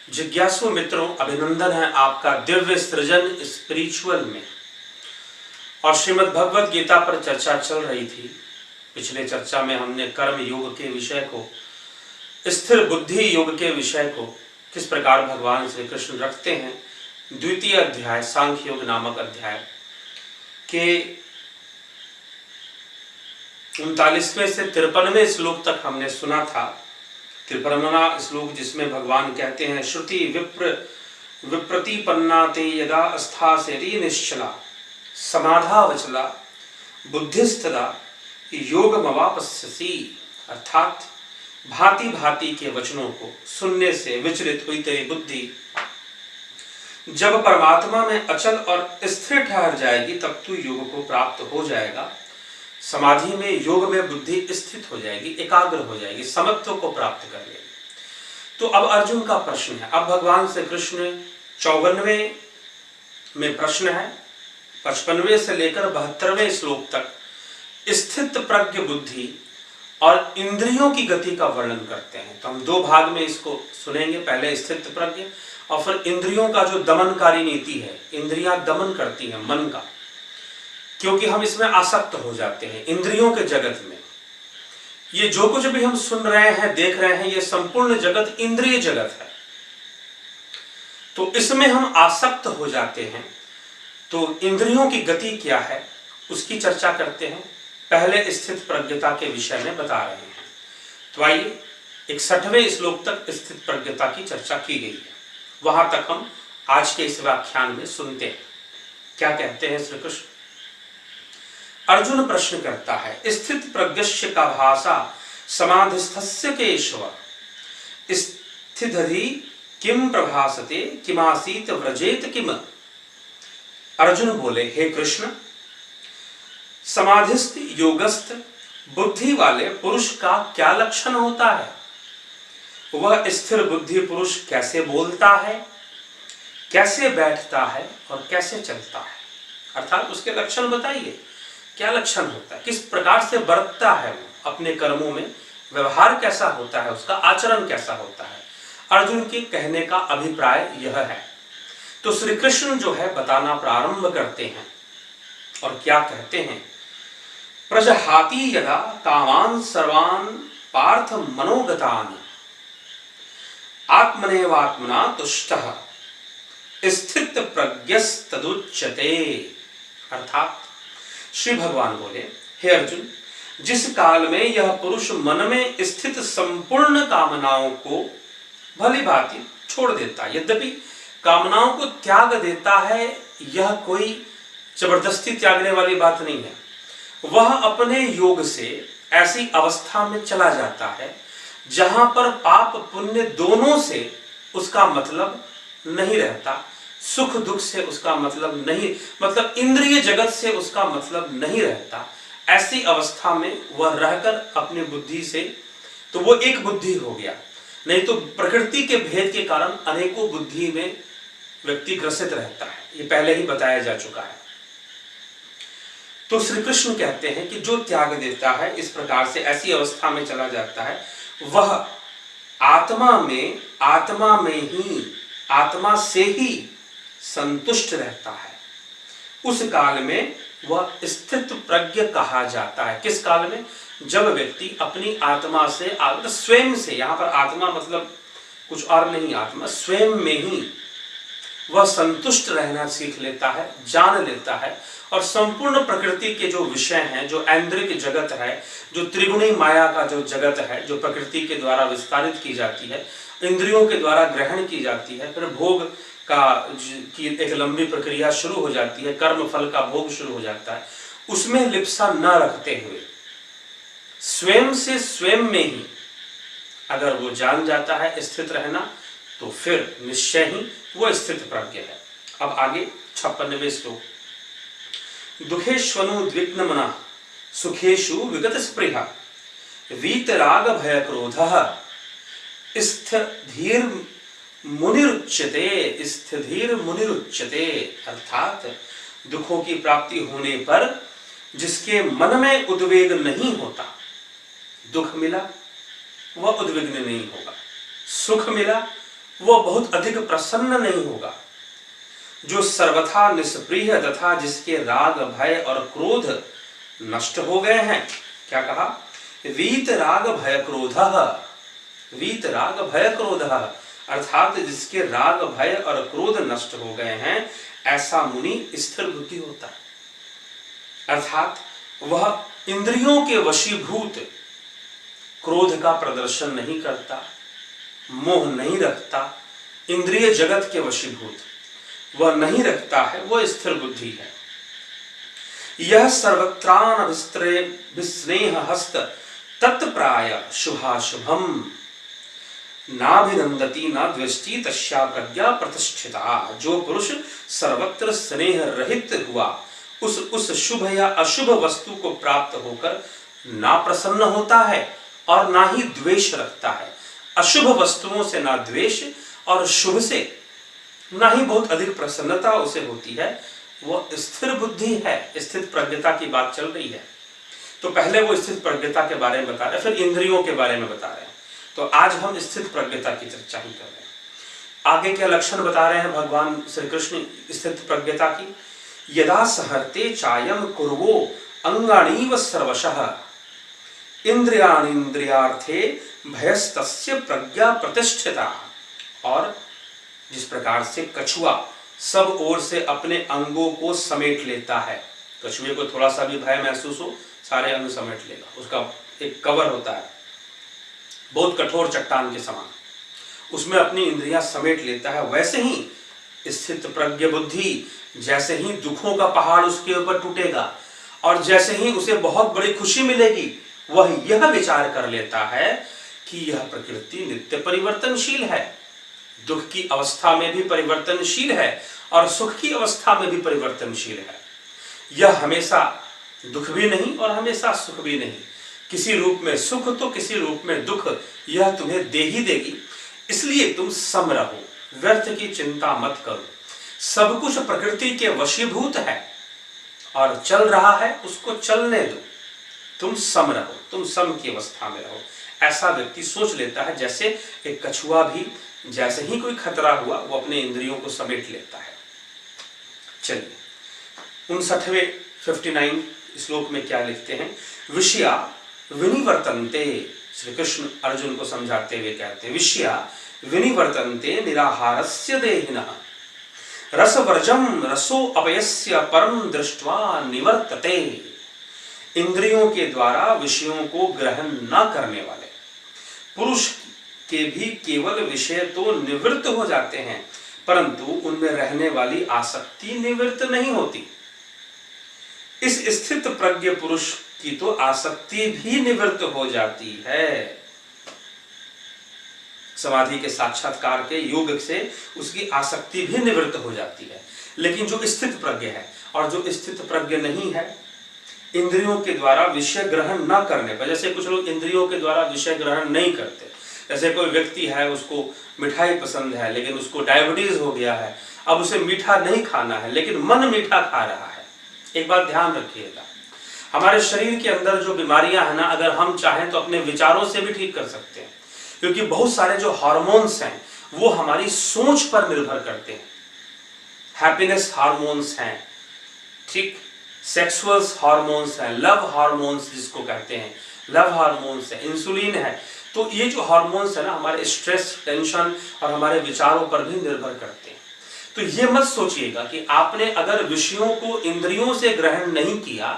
जिज्ञासु मित्रों, अभिनंदन है आपका दिव्य सृजन स्पिरिचुअल में। और श्रीमद् भगवत गीता पर चर्चा चल रही थी। पिछले चर्चा में हमने कर्म योग के विषय को, स्थिर बुद्धि योग के विषय को किस प्रकार भगवान श्री कृष्ण रखते हैं, द्वितीय अध्याय सांख्य योग नामक अध्याय के 39वें से 53वें श्लोक तक हमने सुना था। 53वां श्लोक जिसमें भगवान कहते हैं, श्रुति विप्रतिपन्ना ते यदा स्थासेति निश्चला समाधावचला बुद्धिस्तदा योगमवापस्यसि। अर्थात भांति भांति के वचनों को सुनने से विचलित हुई तेरी बुद्धि जब परमात्मा में अचल और स्थिर ठहर जाएगी तब तू योग को प्राप्त हो जाएगा। समाधि में, योग में बुद्धि स्थित हो जाएगी, एकाग्र हो जाएगी, समत्व को प्राप्त कर लेगी। तो अब अर्जुन का प्रश्न है। अब भगवान श्री कृष्ण 54वें में प्रश्न है, 55वें से लेकर 72वें श्लोक तक स्थित प्रज्ञ बुद्धि और इंद्रियों की गति का वर्णन करते हैं। तो हम दो भाग में इसको सुनेंगे, पहले स्थित प्रज्ञ और फिर इंद्रियों का जो दमनकारी नीति है। इंद्रियां दमन करती हैं मन का, क्योंकि हम इसमें आसक्त हो जाते हैं इंद्रियों के जगत में। ये जो कुछ भी हम सुन रहे हैं, देख रहे हैं, ये संपूर्ण जगत इंद्रिय जगत है। तो इसमें हम आसक्त हो जाते हैं। तो इंद्रियों की गति क्या है उसकी चर्चा करते हैं। पहले स्थित प्रज्ञता के विषय में बता रहे हैं। तो आइए 61वें श्लोक तक स्थित प्रज्ञता की चर्चा की गई है, वहां तक हम आज के इस व्याख्यान में सुनते हैं। क्या कहते हैं श्री कृष्ण? अर्जुन प्रश्न करता है, स्थित प्रज्ञस्य का भाषा समाधिस्थस्य केशव स्थितधि किम प्रभासते किमासीत व्रजेत किम। अर्जुन बोले, हे कृष्ण, समाधिस्थ योगस्थ बुद्धि वाले पुरुष का क्या लक्षण होता है? वह स्थिर बुद्धि पुरुष कैसे बोलता है, कैसे बैठता है और कैसे चलता है? अर्थात उसके लक्षण बताइए, क्या लक्षण होता है, किस प्रकार से बरतता है वो अपने कर्मों में, व्यवहार कैसा होता है, उसका आचरण कैसा होता है। अर्जुन के कहने का अभिप्राय यह है। तो श्री कृष्ण जो है बताना प्रारंभ करते हैं और क्या कहते हैं, प्रजहाति यदा कामान सर्वान पार्थ मनोगतान आत्मनेवात्मना तुष्टः स्थित प्रज्ञस्तदुच्यते। अर्थात श्री भगवान बोले, हे अर्जुन, जिस काल में यह पुरुष मन में स्थित संपूर्ण कामनाओं को भली भांति छोड़ देता, यद्यपि कामनाओं को त्याग देता है, यह कोई जबरदस्ती त्यागने वाली बात नहीं है। वह अपने योग से ऐसी अवस्था में चला जाता है जहां पर पाप पुण्य दोनों से उसका मतलब नहीं रहता, सुख दुख से उसका मतलब नहीं, मतलब इंद्रिय जगत से उसका मतलब नहीं रहता। ऐसी अवस्था में वह रहकर अपनी बुद्धि से, तो वो एक बुद्धि हो गया। नहीं तो प्रकृति के भेद के कारण अनेकों बुद्धि में व्यक्ति ग्रसित रहता है, ये पहले ही बताया जा चुका है। तो श्री कृष्ण कहते हैं कि जो त्याग देता है, इस प्रकार से ऐसी अवस्था में चला जाता है, वह आत्मा से ही संतुष्ट रहता है। उस काल में वह स्थित प्रज्ञ कहा जाता है। किस काल में? जब व्यक्ति अपनी आत्मा से, स्वयं से, यहां पर आत्मा मतलब कुछ और नहीं, आत्मा स्वयं में ही वह संतुष्ट रहना सीख लेता है, जान लेता है, और संपूर्ण प्रकृति के जो विषय हैं, जो ऐन्द्रिक जगत है, जो त्रिगुणी माया का जो जगत है, जो प्रकृति के द्वारा विस्तारित की जाती है, इंद्रियों के द्वारा ग्रहण की जाती है, फिर भोग की एक लंबी प्रक्रिया शुरू हो जाती है, कर्म फल का भोग शुरू हो जाता है, उसमें लिप्सा न रखते हुए स्वयं से, स्वयं में ही अगर वो जान जाता है स्थित रहना, तो फिर निश्चय ही वो स्थित प्रज्ञ है। अब आगे 56वें श्लोक, दुखेष्वनुद्विग्न मनः सुखेषु विगत स्पृहा वीतराग भय क्रोधः स्थिर मुनिरुच्यते। अर्थात दुखों की प्राप्ति होने पर जिसके मन में उद्वेग नहीं होता, दुख मिला वह उद्विग्न नहीं होगा, सुख मिला वह बहुत अधिक प्रसन्न नहीं होगा। जो सर्वथा निष्प्रिय तथा जिसके राग भय और क्रोध नष्ट हो गए हैं, क्या कहा, वीत राग भय क्रोधः, वीत राग भय क्रोधः, अर्थात जिसके राग भय और क्रोध नष्ट हो गए हैं, ऐसा मुनि स्थिर बुद्धि होता है। अर्थात वह इंद्रियों के वशीभूत क्रोध का प्रदर्शन नहीं करता, मोह नहीं रखता, इंद्रिय जगत के वशीभूत वह नहीं रखता है, वह स्थिर बुद्धि है। यह सर्वत्रान विस्नेह हस्त तत्प्राय शुभाशुभम नाभिनंदति न द्वेष्टि तस्या प्रज्ञा प्रतिष्ठिता। जो पुरुष सर्वत्र स्नेह रहित हुआ, उस शुभ या अशुभ वस्तु को प्राप्त होकर ना प्रसन्न होता है और ना ही द्वेष रखता है। अशुभ वस्तुओं से ना द्वेष और शुभ से ना ही बहुत अधिक प्रसन्नता उसे होती है, वो स्थिर बुद्धि है। स्थित प्रज्ञता की बात चल रही है। तो पहले वो स्थित प्रज्ञता के बारे में बता रहे हैं, फिर इंद्रियों के बारे में बता रहे हैं। तो आज हम स्थित प्रज्ञता की चर्चा ही कर रहे हैं। आगे के लक्षण बता रहे हैं भगवान श्री कृष्ण स्थित प्रज्ञता की। यदा सहर्ते चायम कुर्वो अंगाणीव सर्वशः इंद्रियाणींद्रियार्थे भयस्तस्य प्रज्ञा प्रतिष्ठिता। और जिस प्रकार से कछुआ सब ओर से अपने अंगों को समेट लेता है, कछुए को थोड़ा सा भी भय महसूस हो सारे अंग समेट लेगा, उसका एक कवर होता है बहुत कठोर चट्टान के समान, उसमें अपनी इंद्रियां समेट लेता है, वैसे ही स्थित प्रज्ञ बुद्धि जैसे ही दुखों का पहाड़ उसके ऊपर टूटेगा और जैसे ही उसे बहुत बड़ी खुशी मिलेगी, वह यह विचार कर लेता है कि यह प्रकृति नित्य परिवर्तनशील है, दुख की अवस्था में भी परिवर्तनशील है और सुख की अवस्था में भी परिवर्तनशील है। यह हमेशा दुख भी नहीं और हमेशा सुख भी नहीं, किसी रूप में सुख तो किसी रूप में दुख यह तुम्हें दे ही देगी। इसलिए तुम सम रहो, व्यर्थ की चिंता मत करो। सब कुछ प्रकृति के वशीभूत है और चल रहा है, उसको चलने दो, तुम सम रहो, तुम सम की अवस्था में रहो। ऐसा व्यक्ति सोच लेता है। जैसे एक कछुआ भी जैसे ही कोई खतरा हुआ वो अपने इंद्रियों को समेट लेता है। चलिए 59वें श्लोक में क्या लिखते हैं, विषया विनिवर्तन्ते। श्री कृष्ण अर्जुन को समझाते हुए कहते हैं, विषया विनिवर्तन्ते निराहारस्य देहिनः रसवर्जम रसो अपयस्य परम दृष्ट्वा निवर्तते। इंद्रियों के द्वारा विषयों को ग्रहण न करने वाले पुरुष के भी केवल विषय तो निवृत्त हो जाते हैं, परंतु उनमें रहने वाली आसक्ति निवृत्त नहीं होती। इस स्थित प्रज्ञ पुरुष की तो आसक्ति भी निवृत्त हो जाती है। समाधि के साक्षात्कार के योग से उसकी आसक्ति भी निवृत्त हो जाती है। लेकिन जो स्थित प्रज्ञ है और जो स्थित प्रज्ञ नहीं है, इंद्रियों के द्वारा विषय ग्रहण न करने पर, जैसे कुछ लोग इंद्रियों के द्वारा विषय ग्रहण नहीं करते, जैसे कोई व्यक्ति है उसको मिठाई पसंद है लेकिन उसको डायबिटीज हो गया है, अब उसे मीठा नहीं खाना है लेकिन मन मीठा खा रहा है। एक बात ध्यान रखिएगा, हमारे शरीर के अंदर जो बीमारियां हैं ना, अगर हम चाहें तो अपने विचारों से भी ठीक कर सकते हैं, क्योंकि बहुत सारे जो हार्मोन्स हैं वो हमारी सोच पर निर्भर करते हैं। हैप्पीनेस हार्मोन्स हैं, ठीक, सेक्सुअल हार्मोन्स हैं, लव हार्मोन्स जिसको कहते हैं, लव हार्मोन्स है, इंसुलिन है। तो ये जो हार्मोन्स है ना, हमारे स्ट्रेस, टेंशन और हमारे विचारों पर भी निर्भर करते हैं। तो ये मत सोचिएगा कि आपने अगर विषयों को इंद्रियों से ग्रहण नहीं किया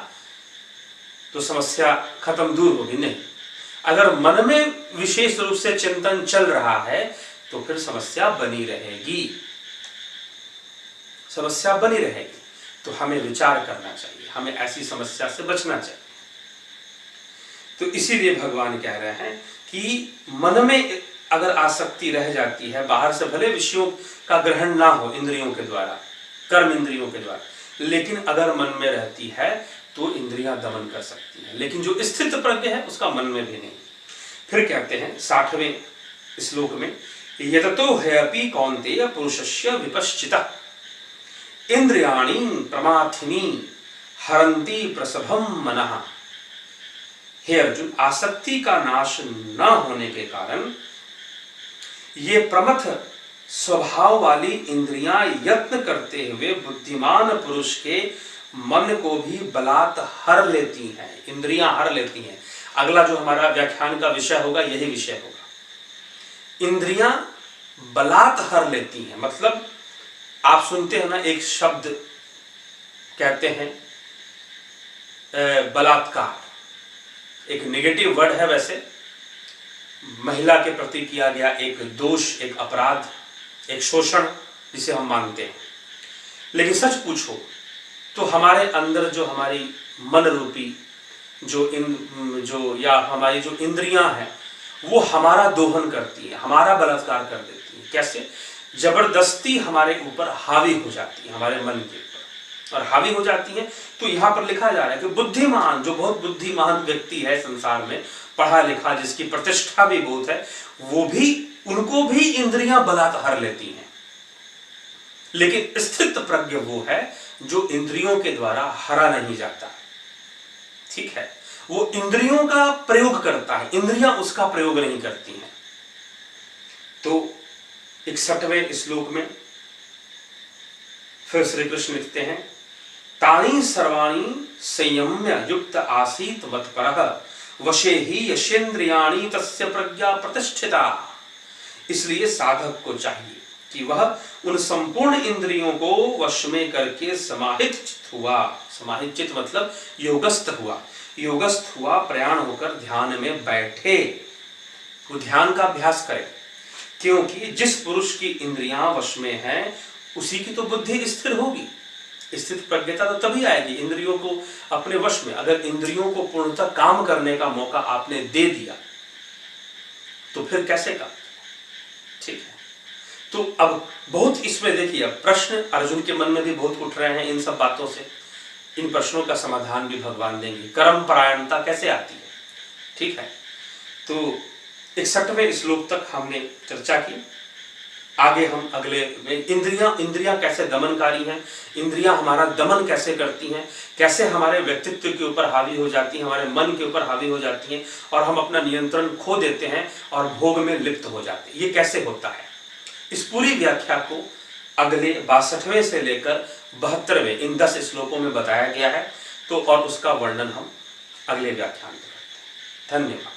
तो समस्या खत्म, दूर होगी, नहीं। अगर मन में विशेष रूप से चिंतन चल रहा है तो फिर समस्या बनी रहेगी, समस्या बनी रहेगी। तो हमें विचार करना चाहिए, हमें ऐसी समस्या से बचना चाहिए। तो इसीलिए भगवान कह रहे हैं कि मन में अगर आसक्ति रह जाती है, बाहर से भले विषयों का ग्रहण ना हो इंद्रियों के द्वारा, कर्म इंद्रियों के द्वारा, लेकिन अगर मन में रहती है तो इंद्रियां दमन कर सकती हैं। लेकिन जो स्थित प्रज्ञ है उसका मन में भी नहीं। फिर कहते हैं 60वें श्लोक में, यततो ह्यपि कौन्तेय पुरुषस्य विपश्चितः इंद्रियाणि प्रमाथिनी हरन्ति प्रसभम मनः। हे अर्जुन, आसक्ति का नाश न होने के कारण ये प्रमथ स्वभाव वाली इंद्रियां यत्न करते हुए बुद्धिमान पुरुष के मन को भी बलात् हर लेती हैं, इंद्रियां हर लेती हैं। अगला जो हमारा व्याख्यान का विषय होगा यही विषय होगा। इंद्रियां बलात् हर लेती हैं, मतलब आप सुनते हैं ना, एक शब्द कहते हैं बलात्कार, एक नेगेटिव वर्ड है, वैसे महिला के प्रति किया गया एक दोष, एक अपराध, एक शोषण जिसे हम मानते हैं। लेकिन सच पूछो तो हमारे अंदर जो हमारी मन रूपी जो या हमारी जो इंद्रियां हैं वो हमारा दोहन करती है, हमारा बलात्कार कर देती है। कैसे? जबरदस्ती हमारे ऊपर हावी हो जाती है, हमारे मन के ऊपर, और हावी हो जाती है। तो यहाँ पर लिखा जा रहा है कि बुद्धिमान, जो बहुत बुद्धिमान व्यक्ति है संसार में, पढ़ा लिखा, जिसकी प्रतिष्ठा भी बहुत है, वो भी, उनको भी इंद्रियां बलात् हर लेती हैं। लेकिन स्थित प्रज्ञ वो है जो इंद्रियों के द्वारा हरा नहीं जाता। ठीक है, वो इंद्रियों का प्रयोग करता है, इंद्रियां उसका प्रयोग नहीं करती हैं। तो 61वें श्लोक में फिर श्री कृष्ण लिखते हैं, तानि सर्वाणि संयम्य युक्त आसीत वत्परः वशे ही यशेन्द्रियाणि तस्य प्रज्ञा प्रतिष्ठिता। इसलिए साधक को चाहिए कि वह उन संपूर्ण इंद्रियों को वश में करके समाहित चित्त हुआ। समाहित चित्त मतलब योगस्थ हुआ, योगस्थ हुआ, प्रयाण होकर ध्यान में बैठे, वो ध्यान का अभ्यास करे। क्योंकि जिस पुरुष की इंद्रियां वश में हैं उसी की तो बुद्धि स्थिर होगी। स्थित प्रज्ञता तो तभी आएगी इंद्रियों को अपने वश में। अगर इंद्रियों को पूर्णतः काम करने का मौका आपने दे दिया तो फिर कैसे काम? ठीक है, तो अब बहुत इसमें देखिए, अब प्रश्न अर्जुन के मन में भी बहुत उठ रहे हैं इन सब बातों से। इन प्रश्नों का समाधान भी भगवान देंगे। कर्म परायणता कैसे आती है? ठीक है, तो 61वें श्लोक तक हमने चर्चा की। आगे हम अगले में इंद्रियां कैसे दमनकारी हैं, इंद्रियां हमारा दमन कैसे करती हैं, कैसे हमारे व्यक्तित्व के ऊपर हावी हो जाती हैं, हमारे मन के ऊपर हावी हो जाती हैं और हम अपना नियंत्रण खो देते हैं और भोग में लिप्त हो जाते हैं, ये कैसे होता है? इस पूरी व्याख्या को अगले 62वें से लेकर 72वें इन 10 श्लोकों में बताया गया है। तो और उसका वर्णन हम अगले व्याख्यान में करते हैं। धन्यवाद।